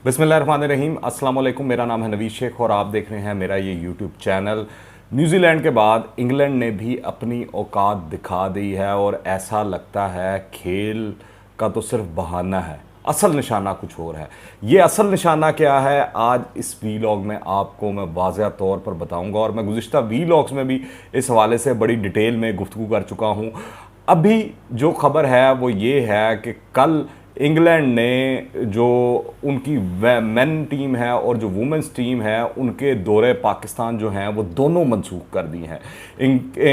बिस्मिल्लाहिर्रहमानिर्रहीम। अस्सलाम वालेकुम। मेरा नाम है नवीद शेख और आप देख रहे हैं मेरा ये यूट्यूब चैनल। न्यूजीलैंड के बाद इंग्लैंड ने भी अपनी औकात दिखा दी है और ऐसा लगता है खेल का तो सिर्फ बहाना है, असल निशाना कुछ और है। ये असल निशाना क्या है, आज इस वीलॉग में आपको मैं वाज़ह तौर पर बताऊंगा और मैं गुज़िश्ता वीलॉग्स में भी इस हवाले से बड़ी डिटेल में गुफ्तगू कर चुका हूँ। अभी जो खबर है वो ये है कि कल इंग्लैंड ने जो उनकी मेन टीम है और जो वुमेंस टीम है उनके दौरे पाकिस्तान जो हैं वो दोनों मनसूख कर दिए हैं।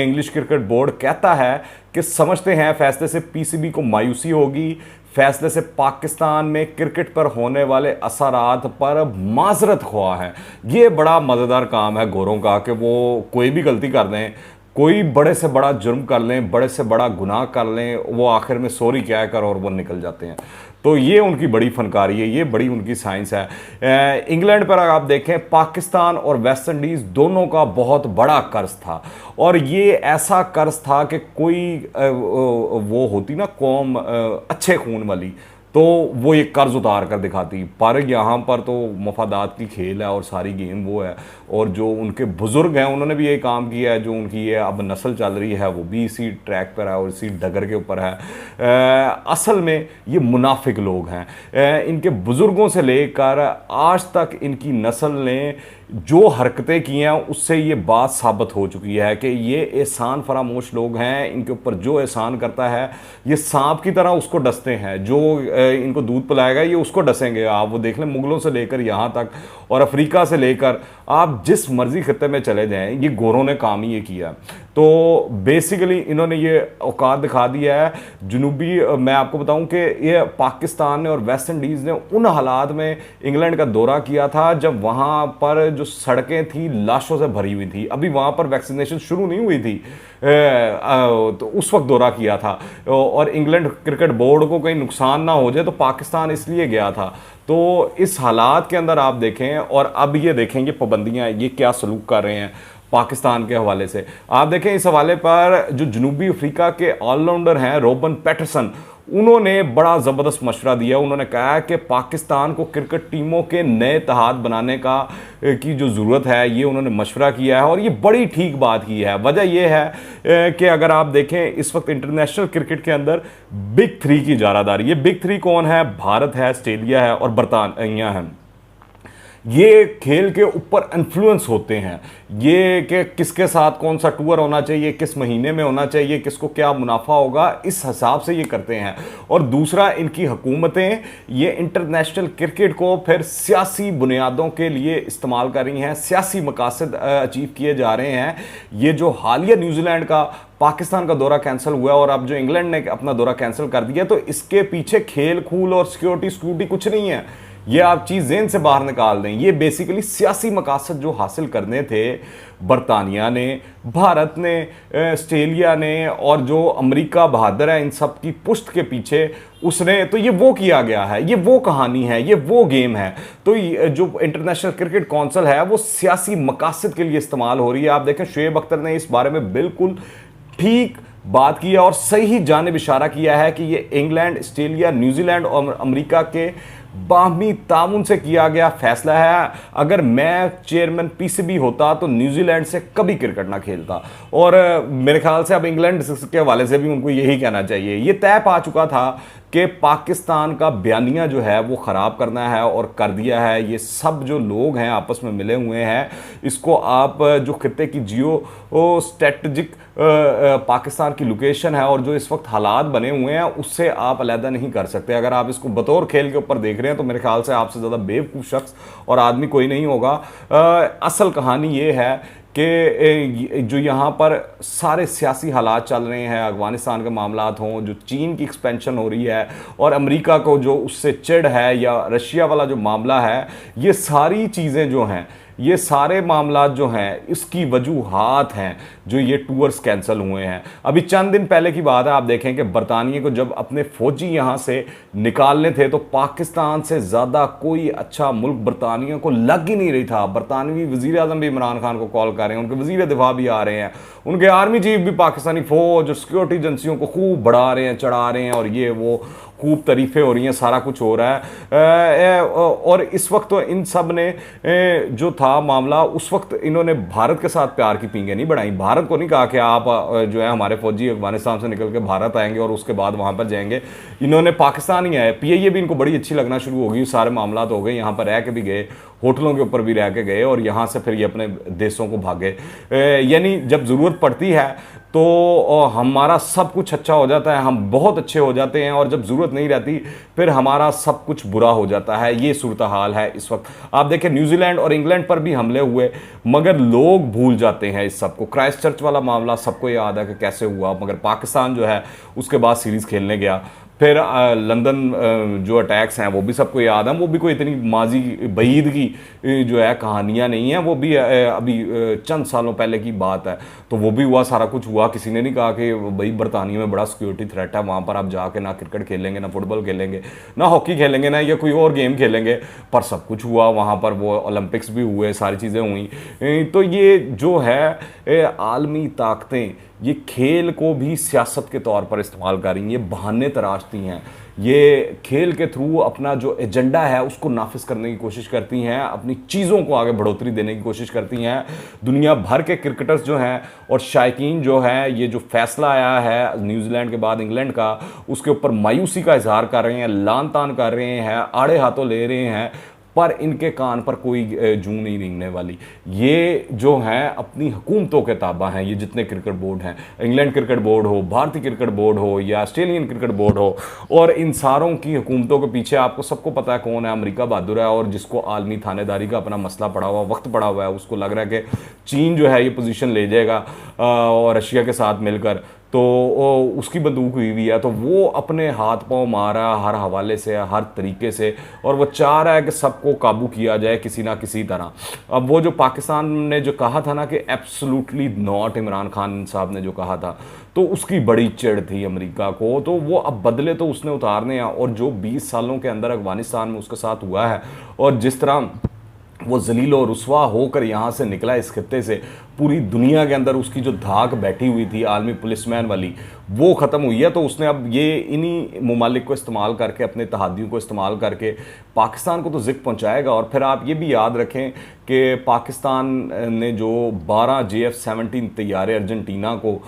इंग्लिश क्रिकेट बोर्ड कहता है कि समझते हैं फैसले से पीसीबी को मायूसी होगी, फैसले से पाकिस्तान में क्रिकेट पर होने वाले असरात पर माजरत ख्वाह हैं। ये बड़ा मज़ेदार काम है गोरों का कि वो कोई भी गलती कर दें, कोई बड़े से बड़ा जुर्म कर लें, बड़े से बड़ा गुनाह कर लें, वो आखिर में सॉरी क्या कर और वो निकल जाते हैं। तो ये उनकी बड़ी फनकारी है, ये बड़ी उनकी साइंस है। इंग्लैंड पर अगर आप देखें, पाकिस्तान और वेस्ट इंडीज़ दोनों का बहुत बड़ा कर्ज था और ये ऐसा कर्ज था कि कोई वो होती ना कौम अच्छे खून वाली, तो वो ये कर्ज उतार कर दिखाती। पर यहाँ पर तो मफादात की खेल है और सारी गेम वो है। और जो उनके बुज़ुर्ग हैं उन्होंने भी ये काम किया है, जो उनकी ये अब नस्ल चल रही है वो भी इसी ट्रैक पर है और इसी डगर के ऊपर है। असल में ये मुनाफिक लोग हैं। इनके बुज़ुर्गों से लेकर आज तक इनकी नस्ल ने जो हरकतें की हैं उससे ये बात साबित हो चुकी है कि ये एहसान फरामोश लोग हैं। इनके ऊपर जो एहसान करता है ये सांप की तरह उसको डसते हैं। जो इनको दूध पिलाएगा ये उसको डसेंगे। आप वो देख लें, मुगलों से लेकर यहाँ तक और अफ्रीका से लेकर आप जिस मर्जी खत्ते में चले जाएं, ये गोरों ने काम ही ये किया। तो बेसिकली इन्होंने ये औकात दिखा दिया है। जनूबी मैं आपको बताऊं कि ये पाकिस्तान ने और वेस्ट इंडीज़ ने उन हालात में इंग्लैंड का दौरा किया था जब वहाँ पर जो सड़कें थी लाशों से भरी हुई थी। अभी वहाँ पर वैक्सीनेशन शुरू नहीं हुई थी, तो उस वक्त दौरा किया था। और इंग्लैंड क्रिकेट बोर्ड को कहीं नुकसान ना हो जाए तो पाकिस्तान इसलिए गया था। तो इस हालात के अंदर आप देखें और अब ये देखेंगे पाबंदियाँ ये क्या सलूक कर रहे हैं पाकिस्तान के हवाले से। आप देखें इस हवाले पर जो जनूबी अफ्रीका के ऑलराउंडर हैं रॉबन पैटरसन, उन्होंने बड़ा ज़बरदस्त मशवरा दिया। उन्होंने कहा कि पाकिस्तान को क्रिकेट टीमों के नए इत्तेहाद बनाने की जो ज़रूरत है ये उन्होंने मशवरा किया है और ये बड़ी ठीक बात की है। वजह यह है कि अगर आप देखें इस वक्त इंटरनेशनल क्रिकेट के अंदर बिग थ्री की इजारादारी, ये बिग थ्री कौन है? भारत है, ऑस्ट्रेलिया है और बरतानिया है। ये खेल के ऊपर इन्फ्लुएंस होते हैं, ये कि किसके साथ कौन सा टूर होना चाहिए, किस महीने में होना चाहिए, किसको क्या मुनाफा होगा, इस हिसाब से ये करते हैं। और दूसरा, इनकी हुकूमतें ये इंटरनेशनल क्रिकेट को फिर सियासी बुनियादों के लिए इस्तेमाल कर रही हैं, सियासी मकासद अचीव किए जा रहे हैं। ये जो हालिया न्यूजीलैंड का पाकिस्तान का दौरा कैंसिल हुआ और अब जो इंग्लैंड ने अपना दौरा कैंसिल कर दिया, तो इसके पीछे खेल खूल और सिक्योरिटी कुछ नहीं है। ये आप चीज़ ज़हन से बाहर निकाल दें। ये बेसिकली सियासी मकासद जो हासिल करने थे बरतानिया ने, भारत ने, ऑस्ट्रेलिया ने और जो अमेरिका बहादुर है इन सब की पुश्त के पीछे उसने, तो ये वो किया गया है, ये वो कहानी है, ये वो गेम है। तो जो इंटरनेशनल क्रिकेट कौंसिल है वो सियासी मकासद के लिए इस्तेमाल हो रही है। आप देखें शुएब अख्तर ने इस बारे में बिल्कुल ठीक बात की है और सही जानिब इशारा किया है कि ये इंग्लैंड, ऑस्ट्रेलिया, न्यूजीलैंड और अमेरिका के बाहमी तामुन से किया गया फैसला है। अगर मैं चेयरमैन पीसीबी होता तो न्यूजीलैंड से कभी क्रिकेट ना खेलता। और मेरे ख्याल से अब इंग्लैंड के हवाले से भी उनको यही कहना चाहिए। ये तय पा चुका था कि पाकिस्तान का बयानिया जो है वो ख़राब करना है और कर दिया है। ये सब जो लोग हैं आपस में मिले हुए हैं, इसको आप जो खित्ते की जियो स्ट्रेटजिक पाकिस्तान की लोकेशन है और जो इस वक्त हालात बने हुए हैं उससे आप अलहदा नहीं कर सकते। अगर आप इसको बतौर खेल के ऊपर देख रहे हैं तो मेरे ख्याल से आपसे ज़्यादा बेवकूफ़ शख्स और आदमी कोई नहीं होगा। असल कहानी ये है कि जो यहाँ पर सारे सियासी हालात चल रहे हैं, अफगानिस्तान के मामलात हों, जो चीन की एक्सपेंशन हो रही है और अमेरिका को जो उससे चिढ़ है, या रशिया वाला जो मामला है, ये सारी चीज़ें जो हैं, ये सारे मामलात जो हैं इसकी वजूहात हैं जो ये टूर्स कैंसिल हुए हैं। अभी चंद दिन पहले की बात है, आप देखें कि बरतानिया को जब अपने फौजी यहाँ से निकालने थे तो पाकिस्तान से ज़्यादा कोई अच्छा मुल्क बरतानिया को लग ही नहीं रही था। बरतानवी वज़ीर आज़म भी इमरान खान को कॉल कर रहे हैं, उनके वज़ीर दिफा भी आ रहे हैं, उनके आर्मी चीफ भी पाकिस्तानी फ़ौज और सिक्योरिटी एजेंसियों को खूब बढ़ा रहे हैं, चढ़ा रहे हैं और ये वो। खूब तारीफ़ें हो रही हैं, सारा कुछ हो रहा है। और इस वक्त तो इन सब ने जो था मामला, उस वक्त इन्होंने भारत के साथ प्यार की पींगे नहीं बढ़ाई। भारत को नहीं कहा कि आप जो है हमारे फौजी अफगानिस्तान से निकल के भारत आएंगे और उसके बाद वहाँ पर जाएंगे। इन्होंने पाकिस्तान ही आए। PIA भी इनको बड़ी अच्छी लगना शुरू हो गई, सारे मामला हो गए, यहाँ पर रह के भी गए, होटलों के ऊपर भी रह के गए और यहाँ से फिर ये अपने देशों को भागे। यानी जब ज़रूरत पड़ती है तो हमारा सब कुछ अच्छा हो जाता है, हम बहुत अच्छे हो जाते हैं, और जब ज़रूरत नहीं रहती फिर हमारा सब कुछ बुरा हो जाता है। ये सूरत हाल है इस वक्त। आप देखें न्यूजीलैंड और इंग्लैंड पर भी हमले हुए, मगर लोग भूल जाते हैं इस सबको। क्राइस्ट चर्च वाला मामला सबको याद है कि कैसे हुआ, मगर पाकिस्तान जो है उसके बाद सीरीज़ खेलने गया। फिर लंदन जो अटैक्स हैं वो भी सबको याद है, वो भी कोई इतनी माजी बईद की जो है कहानियाँ नहीं हैं, वो भी अभी चंद सालों पहले की बात है। तो वो भी हुआ, सारा कुछ हुआ। किसी ने नहीं कहा कि भाई बरतानिया में बड़ा सिक्योरिटी थ्रेट है, वहाँ पर आप जाके ना क्रिकेट खेलेंगे, ना फुटबॉल खेलेंगे, ना हॉकी खेलेंगे, ना या कोई और गेम खेलेंगे, पर सब कुछ हुआ वहाँ पर। वो ओलंपिक्स भी हुए, सारी चीज़ें हुई। तो ये जो है आलमी ताकतें ये खेल को भी सियासत के तौर पर इस्तेमाल कर रही हैं, ये बहाने तराशती हैं, ये खेल के थ्रू अपना जो एजेंडा है उसको नाफिज करने की कोशिश करती हैं, अपनी चीज़ों को आगे बढ़ोतरी देने की कोशिश करती हैं। दुनिया भर के क्रिकेटर्स जो हैं और शायकीन जो हैं, ये जो फैसला आया है न्यूजीलैंड के बाद इंग्लैंड का, उसके ऊपर मायूसी का इजहार कर रहे हैं, लान तान कर रहे हैं, आड़े हाथों ले रहे हैं, पर इनके कान पर कोई जूं नहीं रेंगने वाली। ये जो हैं अपनी हुकूमतों के ताबा हैं, ये जितने क्रिकेट बोर्ड हैं, इंग्लैंड क्रिकेट बोर्ड हो, भारतीय क्रिकेट बोर्ड हो या ऑस्ट्रेलियन क्रिकेट बोर्ड हो, और इन सारों की हुकूमतों के पीछे आपको सबको पता है कौन है। अमेरिका बहादुर है, और जिसको आलमी थानेदारी का अपना मसला पड़ा हुआ, वक्त पड़ा हुआ है, उसको लग रहा है कि चीन जो है ये पोजीशन ले जाएगा और रशिया के साथ मिलकर, तो उसकी बंदूक हुई हुई है, तो वो अपने हाथ पांव मारा हर हवाले से, हर तरीके से, और वो चाह रहा है कि सबको काबू किया जाए किसी ना किसी तरह। अब वो जो पाकिस्तान ने जो कहा था ना कि एब्सोल्युटली नॉट, इमरान खान साहब ने जो कहा था, तो उसकी बड़ी चिढ़ थी अमेरिका को, तो वो अब बदले तो उसने उतारने हैं। और जो 20 सालों के अंदर अफगानिस्तान में उसके साथ हुआ है, और जिस तरह वो जलील और रुस्वा होकर यहाँ से निकला इस खित्ते से, पूरी दुनिया के अंदर उसकी जो धाक बैठी हुई थी आलमी पुलिसमैन वाली, वो ख़त्म हुई है। तो उसने अब ये इन्हीं ममालिक को इस्तेमाल करके, अपने तहादियों को इस्तेमाल करके पाकिस्तान को तो ज़िक पहुँचाएगा। और फिर आप ये भी याद रखें कि पाकिस्तान ने जो 12 JF-17 तैयारे अर्जेंटीना को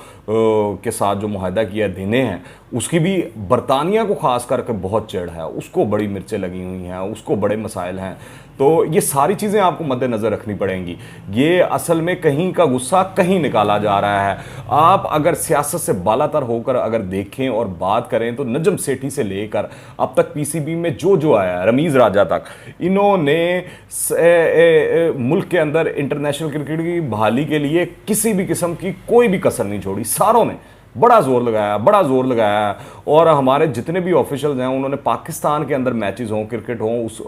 के साथ जो मुआहदा किया देने हैं, उसकी भी बरतानिया को ख़ास करके बहुत चिढ़ है, उसको बड़ी मिर्चें लगी हुई हैं, उसको बड़े मसाइल हैं। तो ये सारी चीज़ें आपको मद्देनज़र रखनी पड़ेंगी। ये असल में कहीं का गुस्सा कहीं निकाला जा रहा है। आप अगर सियासत से बालातर होकर अगर देखें और बात करें, तो नजम सेठी से लेकर अब तक PCB में जो जो आया है, रमीज़ राजा तक, इन्होंने मुल्क के अंदर इंटरनेशनल क्रिकेट की बहाली के लिए किसी भी किस्म की कोई भी कसर नहीं छोड़ी। सारों ने बड़ा जोर लगाया, बड़ा जोर लगाया। और हमारे जितने भी ऑफिशियल्स हैं, उन्होंने पाकिस्तान के अंदर मैचेस हों, क्रिकेट हों, उस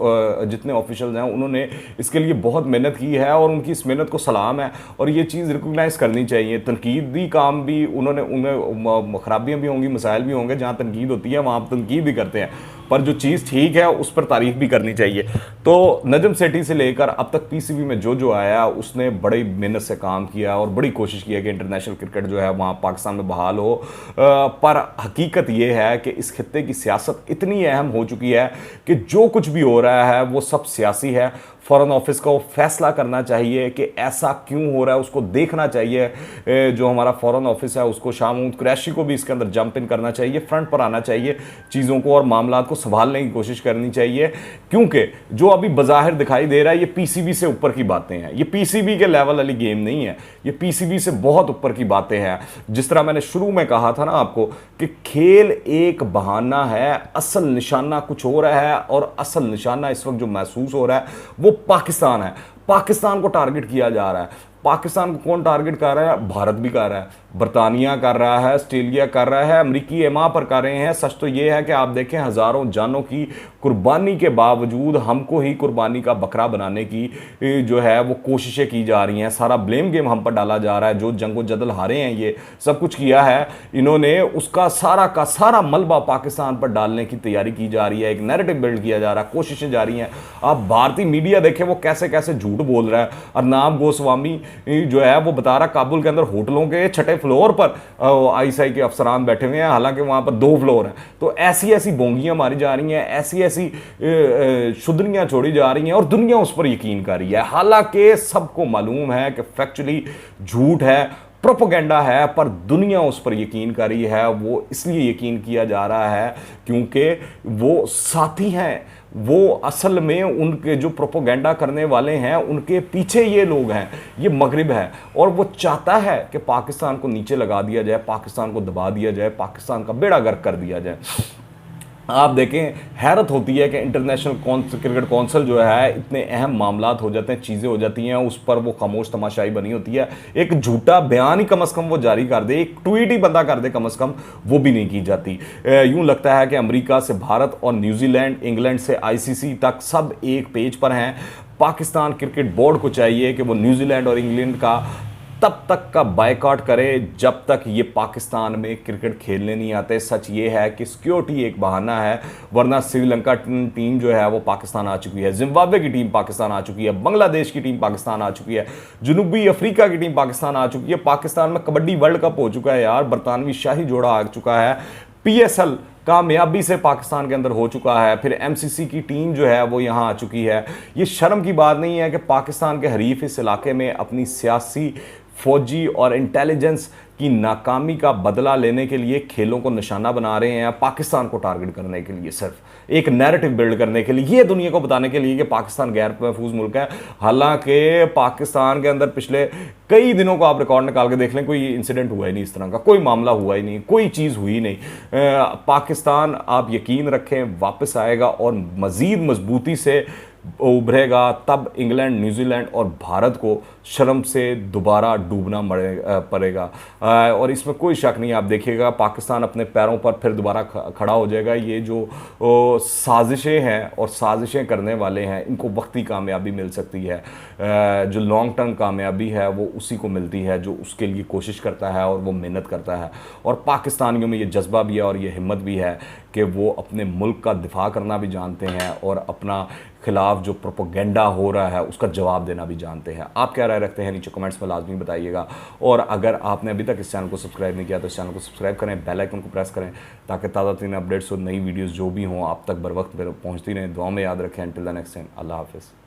जितने ऑफिशियल्स हैं उन्होंने इसके लिए बहुत मेहनत की है, और उनकी इस मेहनत को सलाम है, और ये चीज़ रिकॉग्नाइज़ करनी चाहिए। तनकीदी काम भी उन्हें खराबियाँ भी होंगी, मसाइल भी होंगे, जहाँ तनकीद होती है वहाँ तनकीद भी करते हैं, पर जो चीज़ ठीक है उस पर तारीफ भी करनी चाहिए। तो नजम सेठी से लेकर अब तक PCB में जो जो आया, उसने बड़ी मेहनत से काम किया और बड़ी कोशिश की है कि इंटरनेशनल क्रिकेट जो है वहाँ पाकिस्तान में बहाल हो। पर हकीकत ये है कि इस खित्ते की सियासत इतनी अहम हो चुकी है कि जो कुछ भी हो रहा है वो सब सियासी है। फॉरेन ऑफिस को फैसला करना चाहिए कि ऐसा क्यों हो रहा है, उसको देखना चाहिए। जो हमारा फॉरेन ऑफिस है उसको, शाह महमूद कुरैशी को भी इसके अंदर जंप इन करना चाहिए, फ्रंट पर आना चाहिए, चीज़ों को और मामला को संभालने की कोशिश करनी चाहिए। क्योंकि जो अभी बज़ाहिर दिखाई दे रहा है ये PCB से ऊपर की बातें हैं, ये PCB के लेवल वाली गेम नहीं है, ये PCB से बहुत ऊपर की बातें हैं। जिस तरह मैंने शुरू में कहा था ना आपको कि खेल एक बहाना है, असल निशाना कुछ हो रहा है, और असल निशाना इस वक्त जो महसूस हो रहा है वो पाकिस्तान है। पाकिस्तान को टारगेट किया जा रहा है। पाकिस्तान को कौन टारगेट कर रहा है? भारत भी कर रहा है, बरतानिया कर रहा है, ऑस्ट्रेलिया कर रहा है, अमरीकी एमा पर कर रहे हैं। सच तो ये है कि आप देखें, हज़ारों जानों की कुर्बानी के बावजूद हमको ही कुर्बानी का बकरा बनाने की जो है वो कोशिशें की जा रही हैं। सारा ब्लेम गेम हम पर डाला जा रहा है। जो जंगो जदल हारे हैं, ये सब कुछ किया है इन्होंने, उसका सारा का सारा मलबा पाकिस्तान पर डालने की तैयारी की जा रही है। एक नैरेटिव बिल्ड किया जा रहा है, कोशिशें जारी हैं। आप भारतीय मीडिया देखें वो कैसे कैसे झूठ बोल रहा है। अर्नाब गोस्वामी जो है वो बता रहा काबुल के अंदर होटलों के 6ठे फ्लोर पर आईएसआई के अफसरान बैठे हुए हैं, हालांकि वहाँ पर 2 फ्लोर हैं। तो ऐसी ऐसी बोंगियाँ मारी जा रही हैं, ऐसी ऐसी शुद्धनियाँ छोड़ी जा रही हैं और दुनिया उस पर यकीन कर रही है। हालांकि सबको मालूम है कि फैक्चुअली झूठ है, प्रोपेगेंडा है, पर दुनिया उस पर यकीन कर रही है। वो इसलिए यकीन किया जा रहा है क्योंकि वो साथी हैं, वो असल में उनके जो प्रोपेगेंडा करने वाले हैं उनके पीछे ये लोग हैं, ये मगरिब है। और वो चाहता है कि पाकिस्तान को नीचे लगा दिया जाए, पाकिस्तान को दबा दिया जाए, पाकिस्तान का बेड़ा गर्क कर दिया जाए। आप देखें, हैरत होती है कि इंटरनेशनल क्रिकेट कौंसिल जो है, इतने अहम मामलात हो जाते हैं, चीज़ें हो जाती हैं, उस पर वो खामोश तमाशाई बनी होती है। एक झूठा बयान ही कम से कम वो जारी कर दे, एक ट्वीट ही बंदा कर दे कम से कम, वो भी नहीं की जाती। यूं लगता है कि अमेरिका से भारत और न्यूजीलैंड, इंग्लैंड से आईसीसी तक सब एक पेज पर हैं। पाकिस्तान क्रिकेट बोर्ड को चाहिए कि वो न्यूजीलैंड और इंग्लैंड का तब तक का बायकॉट करे जब तक ये पाकिस्तान में क्रिकेट खेलने नहीं आते। सच ये है कि सिक्योरिटी एक बहाना है, वरना श्रीलंका टीम जो है वो पाकिस्तान आ चुकी है, जिम्बाब्वे की टीम पाकिस्तान आ चुकी है, बांग्लादेश की टीम पाकिस्तान आ चुकी है, जनूबी अफ्रीका की टीम पाकिस्तान आ चुकी है। पाकिस्तान में कबड्डी वर्ल्ड कप हो चुका है यार, बरतानवी शाही जोड़ा आ चुका है, पीएसएल कामयाबी से पाकिस्तान के अंदर हो चुका है, फिर एमसीसी की टीम जो है वो यहाँ आ चुकी है। ये शर्म की बात नहीं है कि पाकिस्तान के हरीफ इस इलाके में अपनी सियासी, फौजी और इंटेलिजेंस की नाकामी का बदला लेने के लिए खेलों को निशाना बना रहे हैं, पाकिस्तान को टारगेट करने के लिए, सिर्फ एक नैरेटिव बिल्ड करने के लिए, ये दुनिया को बताने के लिए कि पाकिस्तान गैर महफूज मुल्क है। हालांकि पाकिस्तान के अंदर पिछले कई दिनों को आप रिकॉर्ड निकाल के देख लें, कोई इंसिडेंट हुआ ही नहीं, इस तरह का कोई मामला हुआ ही नहीं, कोई चीज़ हुई नहीं। पाकिस्तान, आप यकीन रखें, वापस आएगा और मज़ीद मजबूती से उभरेगा। तब इंग्लैंड, न्यूजीलैंड और भारत को शर्म से दोबारा डूबना पड़ेगा और इसमें कोई शक नहीं। आप देखिएगा पाकिस्तान अपने पैरों पर फिर दोबारा खड़ा हो जाएगा। ये जो साजिशें हैं और साजिशें करने वाले हैं, इनको वक्ती कामयाबी मिल सकती है। जो लॉन्ग टर्म कामयाबी है वो उसी को मिलती है जो उसके लिए कोशिश करता है और वो मेहनत करता है। और पाकिस्तानियों में ये जज्बा भी है और ये हिम्मत भी है कि वो अपने मुल्क का दिफा करना भी जानते हैं और अपना खिलाफ जो प्रोपेगेंडा हो रहा है उसका जवाब देना भी जानते हैं। आप क्या राय रखते हैं नीचे कमेंट्स में लाजमी बताइएगा। और अगर आपने अभी तक इस चैनल को सब्सक्राइब नहीं किया तो इस चैनल को सब्सक्राइब करें, बेल आइकन को प्रेस करें ताकि ताज़ा तरीन अपडेट्स और नई वीडियोस जो भी हों आप तक बर वक्त पहुँचती रहें। दुआ में याद रखें। अंटिल द नेक्स्ट टाइम, अल्लाह हाफिज़।